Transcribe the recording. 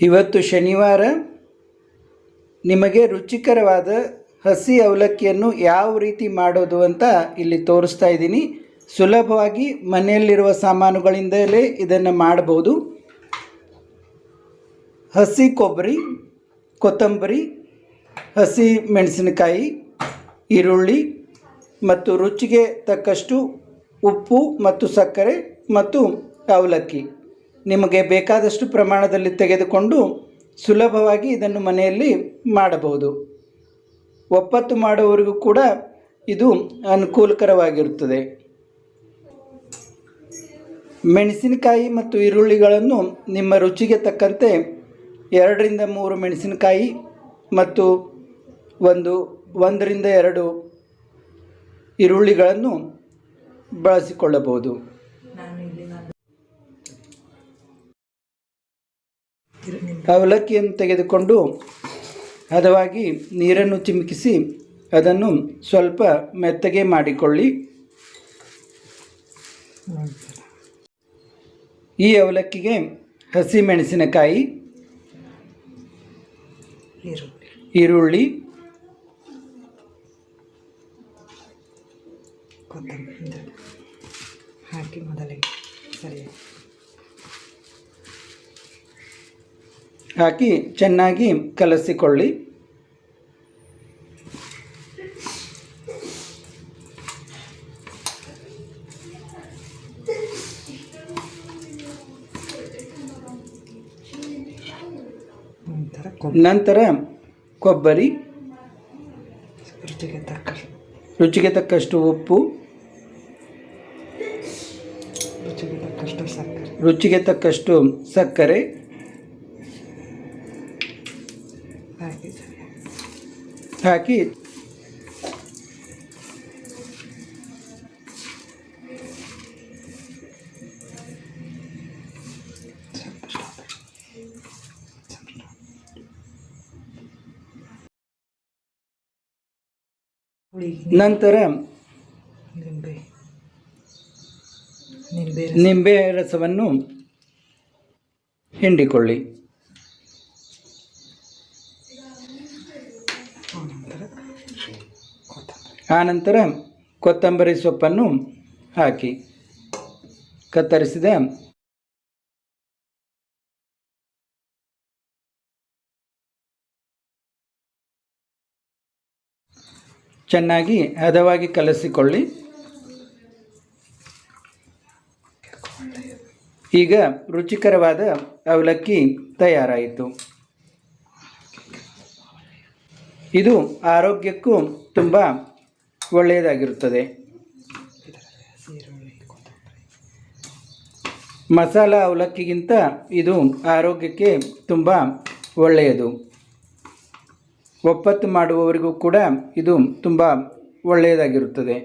ಇವತ್ತು ಶನಿವಾರ ನಿಮಗೆ ರುಚಿಕರವಾದ ಹಸಿ ಅವಲಕ್ಕಿಯನ್ನು ಯಾವ ರೀತಿ ಮಾಡೋದು ಅಂತ ಇಲ್ಲಿ ತೋರಿಸ್ತಾ ಇದ್ದೀನಿ. ಸುಲಭವಾಗಿ ಮನೆಯಲ್ಲಿರುವ ಸಾಮಾನುಗಳಿಂದಲೇ ಇದನ್ನು ಮಾಡಬಹುದು. ಹಸಿ ಕೊಬ್ಬರಿ, ಕೊತ್ತಂಬರಿ, ಹಸಿ ಮೆಣಸಿನಕಾಯಿ, ಈರುಳ್ಳಿ ಮತ್ತು ರುಚಿಗೆ ತಕ್ಕಷ್ಟು ಉಪ್ಪು ಮತ್ತು ಸಕ್ಕರೆ ಮತ್ತು ಅವಲಕ್ಕಿ ನಿಮಗೆ ಬೇಕಾದಷ್ಟು ಪ್ರಮಾಣದಲ್ಲಿ ತೆಗೆದುಕೊಂಡು ಸುಲಭವಾಗಿ ಇದನ್ನು ಮನೆಯಲ್ಲಿ ಮಾಡಬಹುದು. ಒಪ್ಪತ್ತು ಮಾಡುವವರಿಗೂ ಕೂಡ ಇದು ಅನುಕೂಲಕರವಾಗಿರುತ್ತದೆ. ಮೆಣಸಿನಕಾಯಿ ಮತ್ತು ಈರುಳ್ಳಿಗಳನ್ನು ನಿಮ್ಮ ರುಚಿಗೆ ತಕ್ಕಂತೆ 2 ರಿಂದ 3 ಮೆಣಸಿನಕಾಯಿ ಮತ್ತು 1 ರಿಂದ 2 ಈರುಳ್ಳಿಗಳನ್ನು ಬಳಸಿಕೊಳ್ಳಬಹುದು. ಅವಲಕ್ಕಿಯನ್ನು ತೆಗೆದುಕೊಂಡು ಹದವಾಗಿ ನೀರನ್ನು ಚಿಮುಕಿಸಿ ಅದನ್ನು ಸ್ವಲ್ಪ ಮೆತ್ತಗೆ ಮಾಡಿಕೊಳ್ಳಿ. ಈ ಅವಲಕ್ಕಿಗೆ ಹಸಿ ಮೆಣಸಿನಕಾಯಿ, ಈರುಳ್ಳಿ, ಹಾಕಿ ಮೊದಲಿಗೆ ಸರಿ ಹಾಕಿ ಚೆನ್ನಾಗಿ ಕಲಸಿಕೊಳ್ಳಿ. ನಂತರ ಕೊಬ್ಬರಿ, ರುಚಿಗೆ ತಕ್ಕಷ್ಟು ಉಪ್ಪು, ರುಚಿಗೆ ತಕ್ಕಷ್ಟು ಸಕ್ಕರೆ ಹಾಕಿ ನಂತರ ನಿಂಬೆ ರಸವನ್ನು ಹಿಂಡಿಕೊಳ್ಳಿ. ಆನಂತರ ಕೊತ್ತಂಬರಿ ಸೊಪ್ಪನ್ನು ಹಾಕಿ ಕತ್ತರಿಸಿದ ಚೆನ್ನಾಗಿ ಹದವಾಗಿ ಕಲಸಿಕೊಳ್ಳಿ. ಈಗ ರುಚಿಕರವಾದ ಅವಲಕ್ಕಿ ತಯಾರಾಯಿತು. ಇದು ಆರೋಗ್ಯಕ್ಕೂ ತುಂಬ ಒಳ್ಳೆಯದಾಗಿರುತ್ತದೆ. ಮಸಾಲ ಅವಲಕ್ಕಿಗಿಂತ ಇದು ಆರೋಗ್ಯಕ್ಕೆ ತುಂಬ ಒಳ್ಳೆಯದು. ಒಪ್ಪತ್ತು ಮಾಡುವವರಿಗೂ ಕೂಡ ಇದು ತುಂಬ ಒಳ್ಳೆಯದಾಗಿರುತ್ತದೆ.